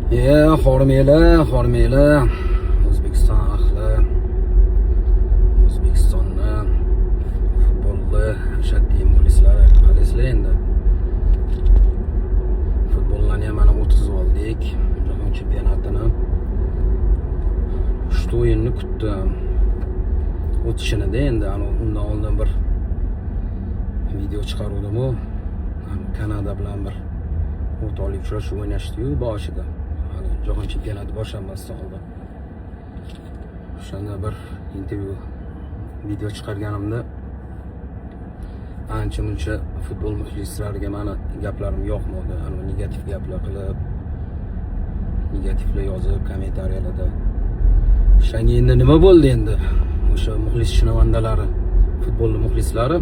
Hormaylar. O'zbekiston ahli. O'zbekistonni futbolni ashaddiy muxlislari qaraysizlar endi. Futbollarni ham mana o'tkazib oldik. Jahon chempionatini. 3 o'yinni kutdim. O'tishini-da endi undan oldin bir video chiqaruvdim-ku. Kanada bilan bir o'rtoqlik uchrashuv o'ynashdi-yu boshida. Jahon chempionati boshlanmasdan oldin. O'shanda bir intervyu video chiqarganimda ancha-muncha futbol muxlislariga meni gaplarim yoqmadi. Negativ gaplar qilib, negativlar yozib kommentariyalarda. O'shanga endi nima bo'ldi endi? O'sha muxlis shinavandalari, futbol muxlislari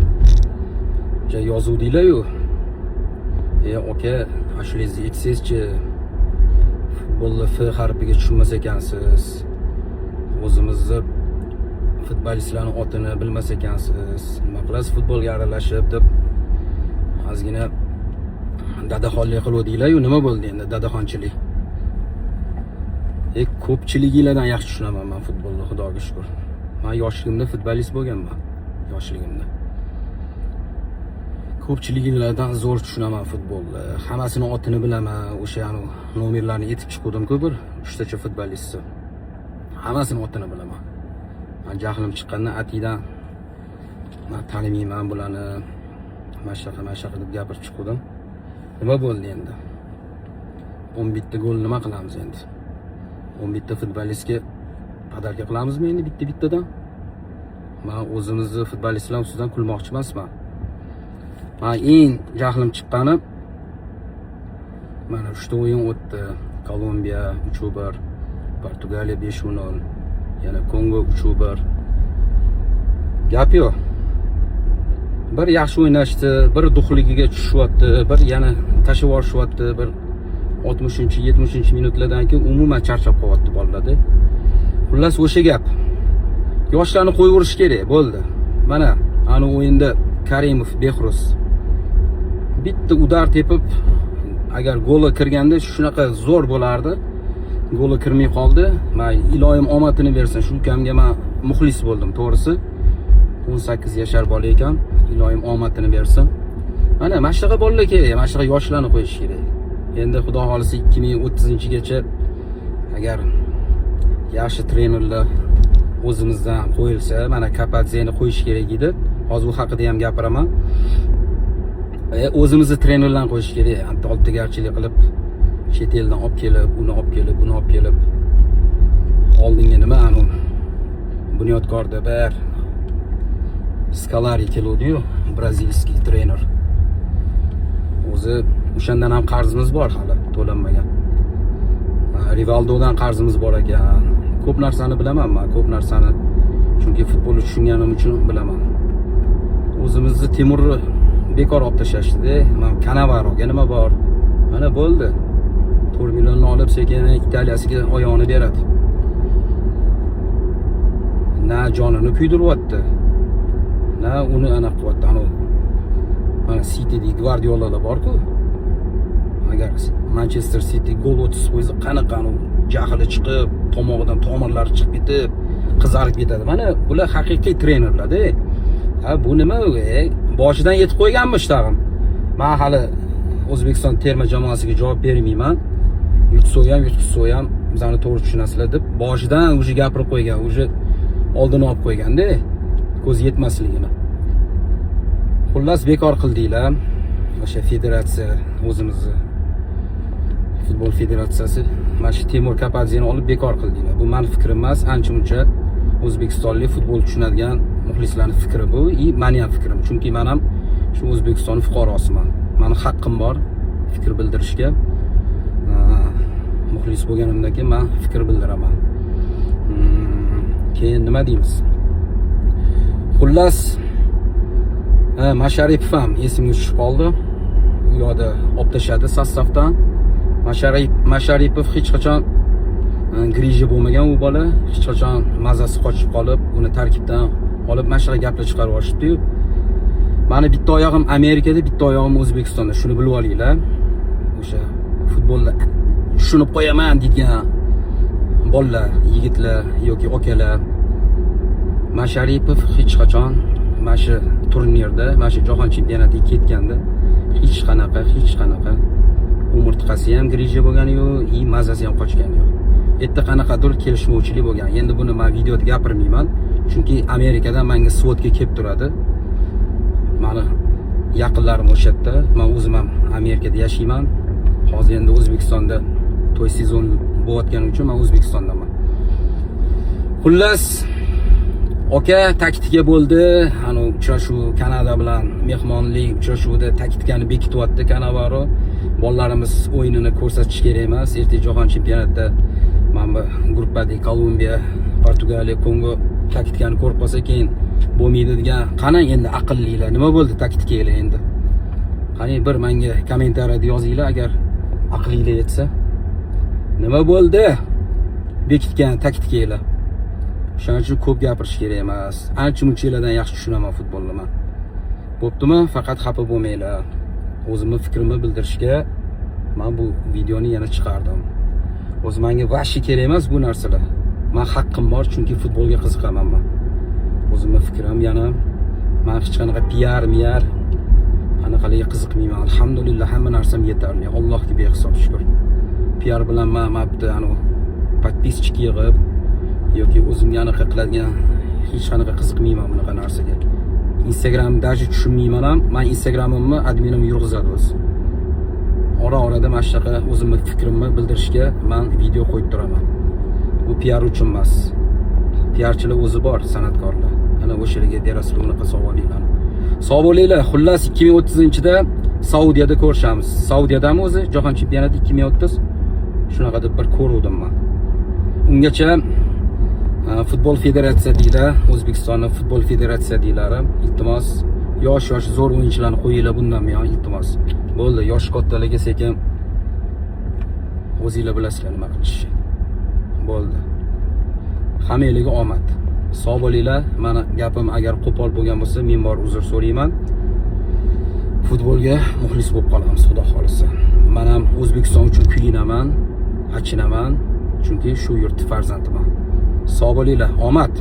yozuvdilar-yu. Aka, ashulangizni aytsangizchi, futbolni F harfiga tushunmas ekansiz. O'zimizni futbolistlarning otini bilmas ekansiz. Nima qilasiz futbolga aralashib deb ozgina dadaxonlik qiluvdinglar-yu, nima bo'ldi endi dadaxonchilik? Ko'pchiliginglardan yaxshi tushunaman men futbolni, xudoga shukr. Men yoshligimda futbolist bo'lganman, yoshligimda. Ko'pchiliginglardan zo'r tushunaman futbolni. Hammasini otini bilaman. O'sha nomerlarni aytib chiqdim-ku bir 3 tacha futbolistni. Hammasini otini bilaman. Men jahlim chiqqanda atidan men tanimayman bularni. Mashaqa deb gapirib chiqdim. Nima bo'ldi endi? 11 ta gol nima qilamiz endi? 11 ta futbolistga padarka qilamizmi endi bitta-bittadan? Men o'zimizni futbolistlar ustidan kulmoqchi emasman. Eng jahlim chiqqani mana 3 ta o'yin o'tdi. Kolumbiya 3-1, Portugaliya 5-0, yana Kongo 3-1. Gap yo'q. Bir yaxshi o'ynashdi, bir duxligiga tushyapti, bir yana tashib yuborishyapti, bir 60-70-minutlardan keyin umuman charchab qolyapti bolalarda. Xullas o'sha gap. Yoshlarni qo'yverish kerak, bo'ldi. Mana o'yinda Karimov, Behruz bitta udar tepib, agar goli kirganda shunaqa zo'r bo'lardi. Goli kirmay qoldi. Men iloyim omadini bersin. Shu ukamga men muxlis bo'ldim, to'g'risi. 18 yashar bola ekan, iloyim omadini bersin. Mana shunaqa bolalar kerak, mana shunaqa yoshlarni qo'yish kerak. Endi xudo xolisa 2030-gacha agar yaxshi trenerlar o'zimizdan qo'yilsa, mana Kapadzeni qo'yish kerak edi. Hozir u haqida ham gapiraman. O'zimizni trenerlarni qo'yish kerak. Oltigarchilik qilib, chet eldan olib kelib, uni olib kelib, buni olib kelib. Oldinga nima bunyodkorda bir Scolari keluvdi-yu, brazilskiy trener. O'zi o'shandan ham qarzimiz bor hali to'lanmagan. Rivaldodan qarzimiz bor ekan. Ko'p narsani bilaman men, ko'p narsani. Chunki futbolni tushunganim uchun bilaman. O'zimizni Temurni bekor olib tashlashdi-da. Men Kanavaroga nima bor? Mana bo'ldi. 4 millionni olib sekin Italiyasiga oyog'ini beradi. Na jonini kuydiryapti. Na uni qilyapti. Mana City'da Guardiola'lar bor-ku. Agar Manchester City gol o'tsa o'zi qanaqa jahli chiqib, tomog'idan tomirlari chiqib ketib, qizarib ketadi. Mana bular haqiqiy trenerlar-da. Bu nima boshidan yetib qo'yganmish tag'in. Men hali O'zbekiston terma jamoasiga javob bermayman. Yutqizsa ham bizani to'g'ri tushunasizlar deb boshidan o'sha gapirib qo'ygan, o'sha oldini olib qo'yganda, ko'z yetmasligini. Xullas bekor qildinglar. O'sha federatsiya o'zimizni futbol federatsiyasi mana shu Temur Kapadzeni olib bekor qildinglar. Bu meni fikrim emas, ancha-muncha o'zbekistonlik futbol tushunadigan muxlislarning fikri bu, meni ham fikrim. Chunki men ham shu O'zbekiston fuqarosiman. Meni haqqim bor fikr bildirishga. Muxlis bo'lganimdan keyin men fikr bildiraman. Keyin nima deymiz? Xullas Masharipov ham esimga tushib qoldi. U yoqda olib tashladi sostavdan. Masharipov hech qachon griji bo'lmagan u bola, hech qachon mazasi qochib qolib, uni tarkibdan olib mashaqa gaplar chiqarib yuborishdi-yu. Meni bitta oyog'im Amerikada, bitta oyog'im O'zbekistonda. Shuni bilib olinglar. O'sha futbolda tushunib qo'yaman deydigan bolalar, yigitlar yoki akalar, Masharipov hech qachon mana shu turnirda, mana shu jahon chempionatiga ketganda hech qanaqa umurtqasi ham grija bo'lgani yo'q, mazasi ham qochgani yo'q. Erta qanaqadir kelishmovchilik bo'lgan. Endi buni men videoda gapirmayman, chunki Amerikadan menga svodga kelib turadi. Meni yaqinlarim o'sha yerda, men o'zim ham Amerikada yashayman. Hozir endi O'zbekistonda to'y sezoni bo'layotgani uchun men O'zbekistondaman. Xullas, oka taktika bo'ldi. Ana uchrashuv Kanada bilan mehmonlik uchrashuvida taktikani bekityapti Kanavaro. Bolalarimiz o'yinini ko'rsatish kerak emas. Ertaga jahon chempionatida mana bu gruppadagi Kolumbiya, Portugaliya, Kongo taktikani ko'rib qolsa keyin bo'lmaydi degan. Qani endi aqllilar, nima bo'ldi taktikalar endi? Qani bir menga kommentariyada yozinglar agar aqllilar yetsa. Nima bo'ldi? Bekitgan taktikalar. Shuning uchun ko'p gapirish kerak emas. Ancha-munchalardan yaxshi tushunaman futbolni men. Bo'ptimi? Faqat xafa bo'lmanglar. O'zimning fikrimni bildirishga men bu videoni yana chiqardim. O'zi menga vashi kerak emas bu narsalar. Men haqqim bor chunki futbolga qiziqaman men. O'zimning fikrim yana men hech qanaqa PR anaqalarga qiziqmayman. Alhamdulillah hamma narsam yetarli. Allohga behisob shukr. PR bilan men mabda podpischik yig'ib yoki o'zimga anaqa qiladigan hech qanaqa qiziqmayman bunaqa narsaga. Instagram даже tushunmayman ham. Men Instagramimni adminim yurg'izadi o'zi. Ora-orada mana shunaqa o'zimning fikrimni bildirishga men video qo'yib turaman. Bu PR uchun emas. PRchilar o'zi bor, san'atkorlar. Ana o'shalarga berasizlar bunaqa savollarni. Sog' bo'linglar. Xullas 2030-da Saudiyada ko'rishamiz. Saudiyadami o'zi jahon chempionati 2030? Shunaqa deb bir ko'ruvdim men. Ungacha futbol federatsiya deylar, O'zbekistonning futbol federatsiya deylari, iltimos yosh zo'r o'yinchilarni qo'yinglar bundan buyon iltimos. Bo'ldi, yosh kattalarga sekin o'zinglar bilasizlar nima qilishni. Bo'ldi. Hammanglarga omad. Sog' bo'linglar. Meni gapim agar qo'pol bo'lgan bo'lsa, men bor uzr so'rayman. Futbolga muxlis bo'lib qolamiz, xudo xolisa. Men ham O'zbekiston uchun kuyinaman, achinaman, chunki shu yurt farzandiman. Sog' bo'linglar, omad.